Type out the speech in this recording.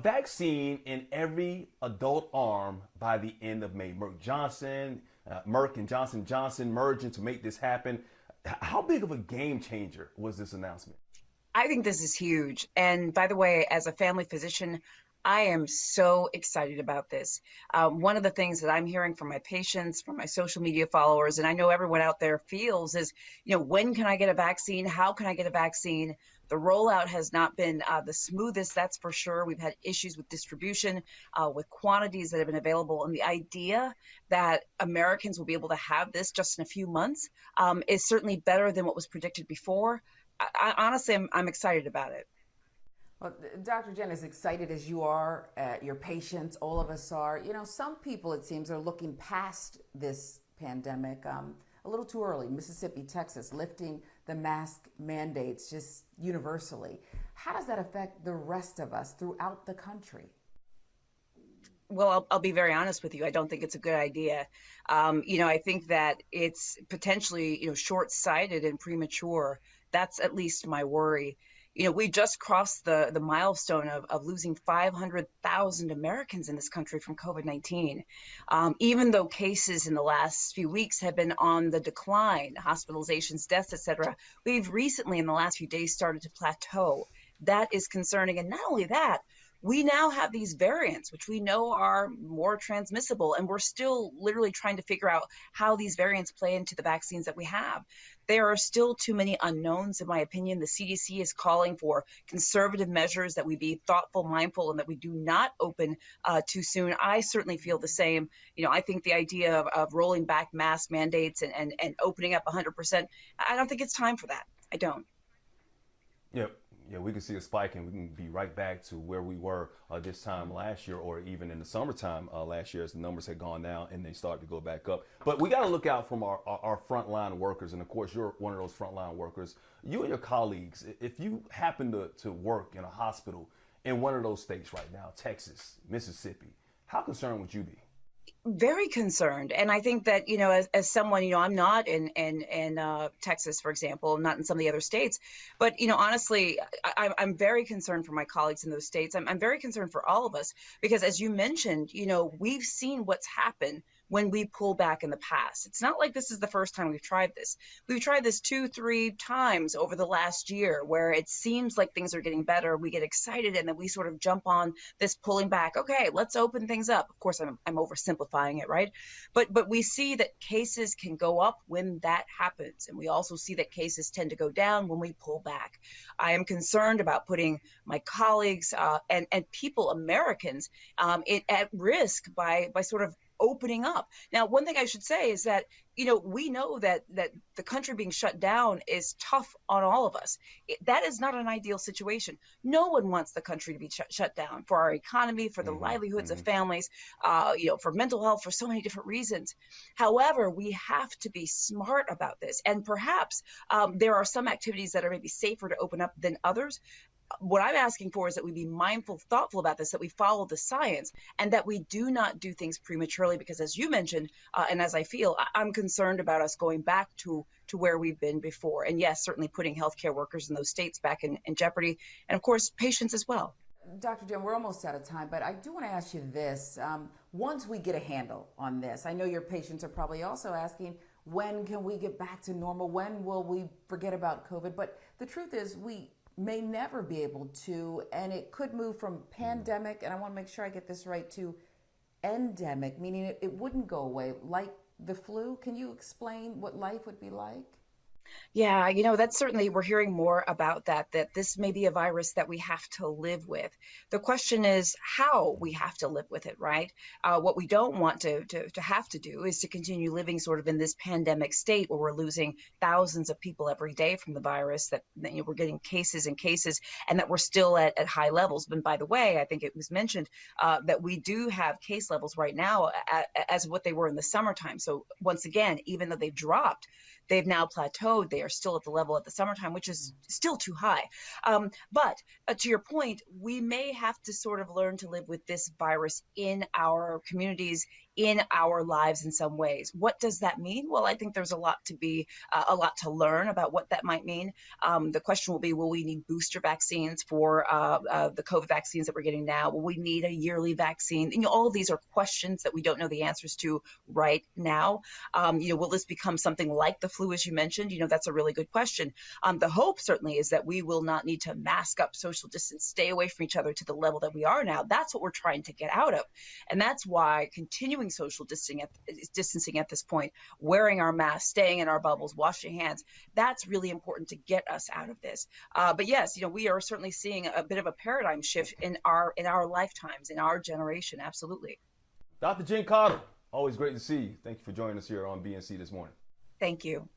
vaccine in every adult arm by the end of May. Merck and Johnson merging to make this happen. How big of a game changer was this announcement? I think this is huge. And by the way, as a family physician, I am so excited about this. One of the things that I'm hearing from my patients, from my social media followers, and I know everyone out there feels is, when can I get a vaccine? How can I get a vaccine? The rollout has not been the smoothest, that's for sure. We've had issues with distribution, with quantities that have been available. And the idea that Americans will be able to have this just in a few months is certainly better than what was predicted before. Honestly, I'm excited about it. Well, Dr. Jen, as excited as you are, your patients, all of us are, some people, it seems, are looking past this pandemic a little too early. Mississippi, Texas, lifting the mask mandates just universally. How does that affect the rest of us throughout the country? Well, I'll be very honest with you. I don't think it's a good idea. I think that it's potentially, short-sighted and premature. That's at least my worry. We just crossed the milestone of losing 500,000 Americans in this country from COVID-19. Even though cases in the last few weeks have been on the decline, hospitalizations, deaths, et cetera, we've recently, in the last few days, started to plateau. That is concerning. And not only that, we now have these variants, which we know are more transmissible, and we're still literally trying to figure out how these variants play into the vaccines that we have. There are still too many unknowns, in my opinion. The CDC is calling for conservative measures, that we be thoughtful, mindful, and that we do not open too soon. I certainly feel the same. I think the idea of rolling back mask mandates and opening up 100%, I don't think it's time for that. I don't. Yep. Yeah, we can see a spike and we can be right back to where we were this time last year, or even in the summertime last year, as the numbers had gone down and they started to go back up. But we got to look out from our frontline workers. And of course, you're one of those frontline workers. You and your colleagues, if you happen to work in a hospital in one of those states right now, Texas, Mississippi, how concerned would you be? Very concerned. And I think that, as someone, I'm not in Texas, for example, not in some of the other states, but, honestly, I'm very concerned for my colleagues in those states. I'm very concerned for all of us, because as you mentioned, we've seen what's happened when we pull back in the past. It's not like this is the first time we've tried this. We've tried this 2, 3 times over the last year, where it seems like things are getting better. We get excited and then we sort of jump on this pulling back. Okay, let's open things up. Of course, I'm oversimplifying it, right? But we see that cases can go up when that happens, and we also see that cases tend to go down when we pull back. I am concerned about putting my colleagues and people, Americans, at risk by sort of opening up. Now, one thing I should say is that, we know that the country being shut down is tough on all of us. That is not an ideal situation. No one wants the country to be shut down, for our economy, for the livelihoods of families, for mental health, for so many different reasons. However, we have to be smart about this. And perhaps there are some activities that are maybe safer to open up than others. What I'm asking for is that we be mindful, thoughtful about this, that we follow the science, and that we do not do things prematurely, because as you mentioned, and as I feel, I'm concerned about us going back to where we've been before. And yes, certainly putting healthcare workers in those states back in jeopardy, and of course, patients as well. Dr. Jen, we're almost out of time, but I do want to ask you this. Once we get a handle on this, I know your patients are probably also asking, when can we get back to normal? When will we forget about COVID? But the truth is, we may never be able to, and it could move from pandemic, and I want to make sure I get this right, to endemic, meaning it wouldn't go away, like the flu. Can you explain what life would be like? Yeah, that's certainly, we're hearing more about that this may be a virus that we have to live with. The question is how we have to live with it, right? What we don't want to have to do is to continue living sort of in this pandemic state, where we're losing thousands of people every day from the virus, that we're getting cases and cases, and that we're still at high levels. But by the way, I think it was mentioned that we do have case levels right now as what they were in the summertime. So once again, even though they've dropped, they've now plateaued. They are still at the level at the summertime, which is still too high. But to your point, we may have to sort of learn to live with this virus in our communities, in our lives in some ways. What does that mean? Well, I think there's a lot to learn about what that might mean. The question will be, will we need booster vaccines for the COVID vaccines that we're getting now? Will we need a yearly vaccine? All of these are questions that we don't know the answers to right now. Will this become something like the flu, as you mentioned? That's a really good question. The hope certainly is that we will not need to mask up, social distance, stay away from each other to the level that we are now. That's what we're trying to get out of. And that's why continuing social distancing at this point, wearing our masks, staying in our bubbles, washing hands, that's really important to get us out of this. But yes, we are certainly seeing a bit of a paradigm shift in our lifetimes, in our generation. Absolutely. Dr. Jen Caudle, always great to see you. Thank you for joining us here on BNC this morning. Thank you.